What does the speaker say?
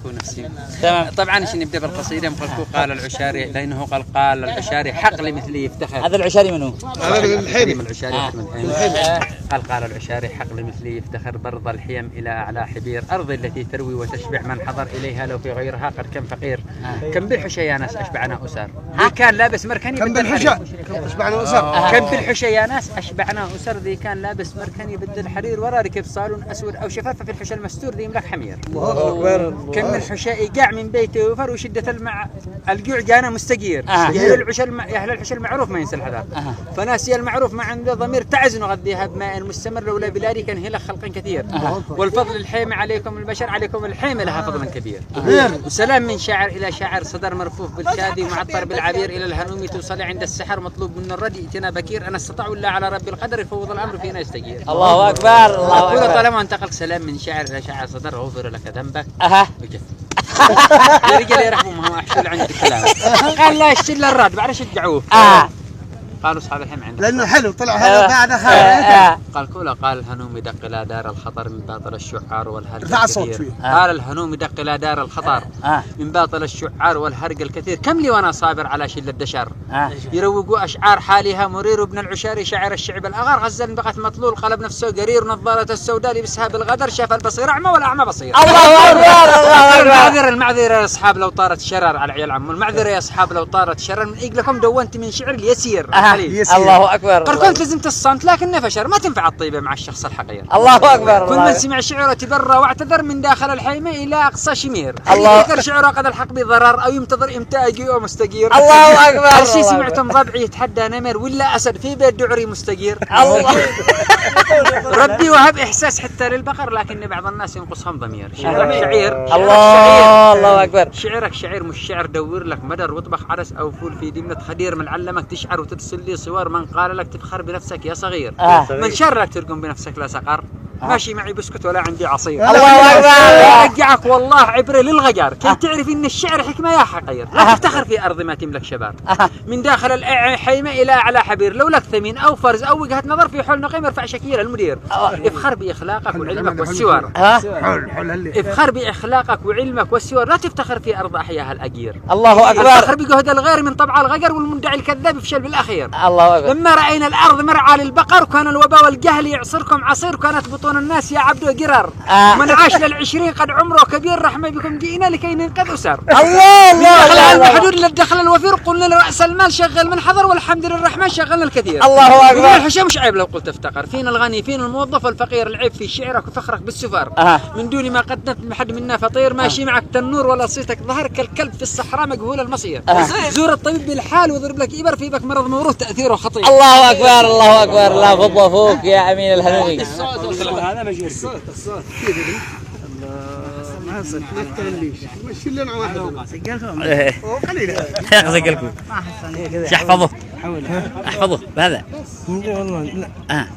أكون نفسي. تمام. طبعا عشان نبدأ بالقصيدة قال العشاري، لأنه قال العشاري حق لمثلي يفتخر. هذا العشاري منو؟ هذا الحيمي. العشاري قال العشاري حق لمثلي يفتخر، برض الحيم إلى أعلى حبير، أرض التي تروي وتشبع من حضر إليها، لو في غيرها قد كم فقير. كم بالحشا يا ناس أشبعنا أسر، ذي كان لابس مركني كم بالحشا أشبعنا أسر. كم بالحشا يا ناس أشبعنا أسر، ذي كان لابس مركني بدل حرير، ورا ركب صالون أسود أو شفافة في الحشا المستور، ذي يملك حمير. كم من حشا يقع من بيته وفر، وشدة الجوع جانا مستقير. يا أهل الحشا المعروف ما ينسى الحذر، فناسي المعروف ما عنده ضمير، تعزن غذيها بماء مستمر، لولا بلادي كان هلا خلق كثير. والفضل الحيم عليكم البشر، عليكم الحيم لها فضل كبير. وسلام من شاعر إلى شاعر، صدر مرفوف بالشادي ومعطر بالعبير، إلى الهنومي توصل عند السحر، مطلوب من الردي ائتنا بكير، أنا استطاع ولا على رب القدر، يفوض الأمر فينا يستجير. الله أكبر الله أكبر. أكبر. طالما انتقل سلام من شاعر إلى شاعر، صدر غفر لك ذنبك. يا رجال يرحموا، ما هو أحشل عند الكلام. قال لا يشتل الراد بعد شجعوه. قالوا أصحاب الحين عندك لأنه حلو طلع هذا بعد خالد. قال كولا، قال الهنوم دق إلى دار الخطر، من باطل الشعار والهرج ارفع الصوت الكثير. قال الهنوم دق إلى دار الخطر، من باطل الشعار والهرج الكثير، كم لي وأنا صابر على شلة الدشر. يروقوا أشعار حالها مرير، وابن العشاري شاعر الشعب الأغار، غزل بقت مطلول، قلب نفسه قرير، نظارة السوداء لبسها بالغدر، شاف البصير أعمى والأعمى بصير. الله أكبر الله أكبر. المعذرة يا أصحاب لو طارت شرر على عيال عمو، المعذرة يا أصحاب لو طارت شرر، من إجلكم دونت من شعر اليسير. الله أكبر. قرقنت لزمت الصمت لكنه فشر، ما تنفع الطيبة مع الشخص الحقير. الله أكبر. كل من سمع شعره تبرى واعتذر، من داخل الحيمة إلى أقصى شمير. الله. يذكر شعره قد الحق بضرر، أو ينتظر إمتى أجي أو مستجير. الله أكبر. هل شي سمعتم ضبعي يتحدى نمر، ولا أسد في بيت دعري مستجير. الله. ربي وهب إحساس حتى للبقر، لكن بعض الناس ينقصهم ضمير. شعرك شعير. الله أكبر. شعرك شعير مش شعر، دور لك مدر واطبخ عدس أو فول في دمنة خدير، من علمك تشعر وترسل لي صور، من قال لك تفخر بنفسك يا صغير. من شرك ترقم بنفسك لا سقر، ماشي معي بسكت ولا عندي عصير. الله أكبر. رجعك والله عبرة للغجر، كي تعرف إن الشعر حكمة يا حقير، لا تفتخر في أرض ما تملك شباب. من داخل الحيمة إلى أعلى حبير، لو لك ثمين أو فرز أو وجهة نظر، في حول نقيم ارفع شكيل المدير. افخر بأخلاقك وعلمك والسور. افخر بأخلاقك وعلمك والسور، لا تفتخر في أرض أحياها الأجير. الله أكبر. الفخر بجهد الغير من طبع الغجر، والمدعي الكذاب يفشل بالأخير. الله أكبر. لما رأينا الأرض مرعى للبقر، وكان الوباء والجهل يعصركم عصير، وكانت بطون الناس يا عبد قرر. من عاش لل20 قد عمره كبير، رحمة بكم جئنا لكي ننقذ أسر. الله الله. المحدود للدخل الوفير، قلنا لرأس المال شغل من حضر، والحمد للرحمن شغلنا الكثير. الله أكبر. الحشا مش عيب لو قلت افتقر، فينا الغني فينا الموظف والفقير، العيب في شعرك وفخرك بالسفر. من دون ما قدمت محد منا فطير، ماشي معك تنور ولا صيتك ظهر، كالكلب في الصحراء مجهول المصير. زور الطبيب بالحال وضرب لك إبر، في بك مرض موروث تأثيره خطير. الله أكبر الله أكبر. لا فضل فوق يا أمين الهنومي. هذا مجهول. الصوت ما صدق ما تكلمنيش مشي لنا واحد قليلا سجلكم احفظه بهذا والله لا